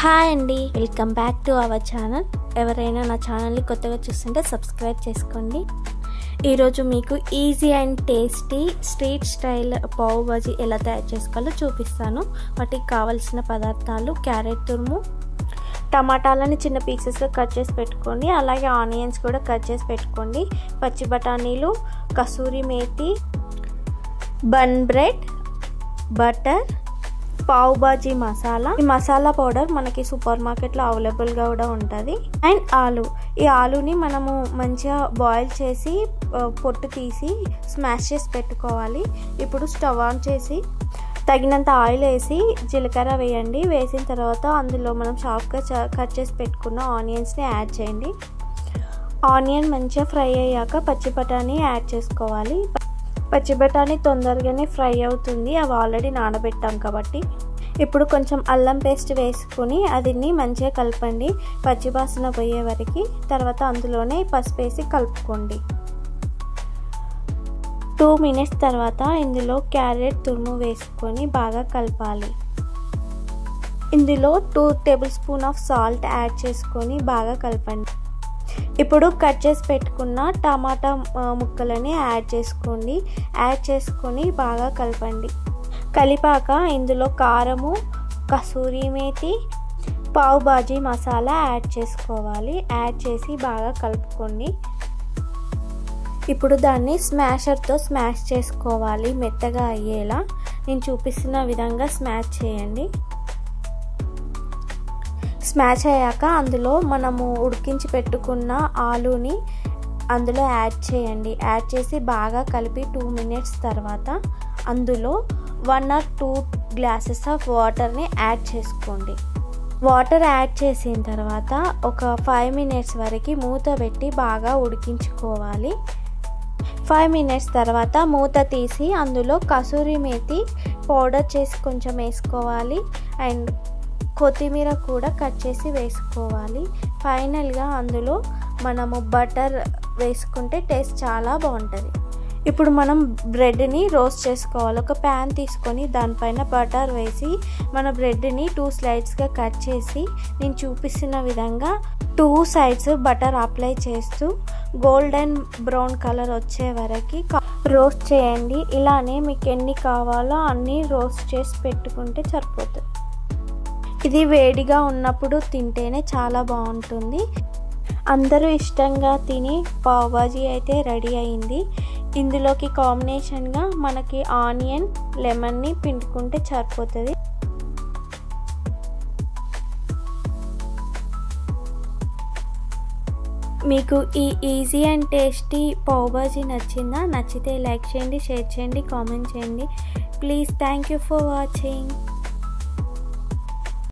Hi అండి, welcome back to our channel. ఎవరైనా నా ఛానల్ని కొత్తగా చూస్తుంటే సబ్స్క్రైబ్ చేసుకోండి. ఈరోజు మీకు easy and tasty street style pav bhaji ఎలా తయారు చేసుకోవాలో చూపిస్తాను. వాటికి కావాల్సిన పదార్థాలు: క్యారెట్ తురుము, టమాటాలని చిన్న పీసెస్గా కట్ చేసి పెట్టుకోండి, అలాగే ఆనియన్స్ కూడా కట్ చేసి పెట్టుకోండి, పచ్చి బఠానీలు, kasuri methi, bun bread, butter, pav bhaji masala. ఈ మసాలా పౌడర్ మనకి సూపర్ మార్కెట్లో అవైలబుల్గా కూడా ఉంటుంది. అండ్ ఆలు. ఈ ఆలుని మనము మంచిగా బాయిల్ చేసి పొట్టు తీసి స్మాష్ చేసి పెట్టుకోవాలి. ఇప్పుడు స్టవ్ ఆన్ చేసి తగినంత ఆయిల్ వేసి జీలకర్ర వేయండి. వేసిన తర్వాత అందులో మనం షార్ప్గా కట్ చేసి పెట్టుకున్న ఆనియన్స్ని యాడ్ చేయండి. ఆనియన్ మంచిగా ఫ్రై అయ్యాక పచ్చి బఠానీ యాడ్ చేసుకోవాలి. పచ్చి బఠానీ తొందరగానే ఫ్రై అవుతుంది, అవి ఆల్రెడీ నానబెట్టాం కాబట్టి. ఇప్పుడు కొంచెం అల్లం పేస్ట్ వేసుకుని అదిని మంచిగా కలపండి, పచ్చి వాసన పోయే వరకు. తర్వాత అందులోనే పసుపు వేసి కలుపుకోండి. 2 మినిట్స్ తర్వాత ఇందులో క్యారెట్ తురుము వేసుకొని బాగా కలపాలి. ఇందులో 2 table spoon of salt add చేసుకొని బాగా కలపండి. ఇప్పుడు కట్ చేసి పెట్టుకున్న టమాటా ముక్కలని యాడ్ చేసుకోండి. యాడ్ చేసుకొని బాగా కలపండి. కలిపాక ఇందులో కారము, కసూరి మేతి, పావ్ బాజీ మసాలా యాడ్ చేసుకోవాలి. యాడ్ చేసి బాగా కలుపుకోండి. ఇప్పుడు దాన్ని స్మాషర్తో స్మాష్ చేసుకోవాలి, మెత్తగా అయ్యేలా. నేను చూపిస్తున్న విధంగా స్మాష్ చేయండి. స్మాష్ అయ్యాక అందులో మనము ఉడికించి పెట్టుకున్న ఆలుని అందులో యాడ్ చేయండి. యాడ్ చేసి బాగా కలిపి 2 మినిట్స్ తర్వాత అందులో 1 or 2 గ్లాసెస్ ఆఫ్ వాటర్ని యాడ్ చేసుకోండి. వాటర్ యాడ్ చేసిన తర్వాత ఒక 5 మినిట్స్ వరకు మూత పెట్టి బాగా ఉడికించుకోవాలి. 5 మినిట్స్ తర్వాత మూత తీసి అందులో కసూరి మేతి పౌడర్ చేసి కొంచెం వేసుకోవాలి. అండ్ కొత్తిమీర కూడా కట్ చేసి వేసుకోవాలి. ఫైనల్గా అందులో మనము బటర్ వేసుకుంటే టేస్ట్ చాలా బాగుంటుంది. ఇప్పుడు మనం బ్రెడ్ని రోస్ట్ చేసుకోవాలి. ఒక ప్యాన్ తీసుకొని దానిపైన బటర్ వేసి మన బ్రెడ్ని 2 స్లైడ్స్గా కట్ చేసి నేను చూపిస్తున్న విధంగా 2 సైడ్స్ బటర్ అప్లై చేస్తూ గోల్డెన్ బ్రౌన్ కలర్ వచ్చే వరకు రోస్ట్ చేయండి. ఇలానే మీకు ఎన్ని కావాలో అన్నీ రోస్ట్ చేసి పెట్టుకుంటే సరిపోతుంది. ఇది వేడిగా ఉన్నప్పుడు తింటేనే చాలా బాగుంటుంది. అందరూ ఇష్టంగా తిని పావ్ బాజీ అయితే రెడీ అయింది. ఇందులోకి కాంబినేషన్గా మనకి ఆనియన్, లెమన్ని పిండుకుంటే సరిపోతుంది. మీకు ఈ easy and tasty pav bhaji నచ్చిందా? నచ్చితే లైక్ చేయండి, షేర్ చేయండి, కామెంట్ చేయండి. Please. Thank you for watching.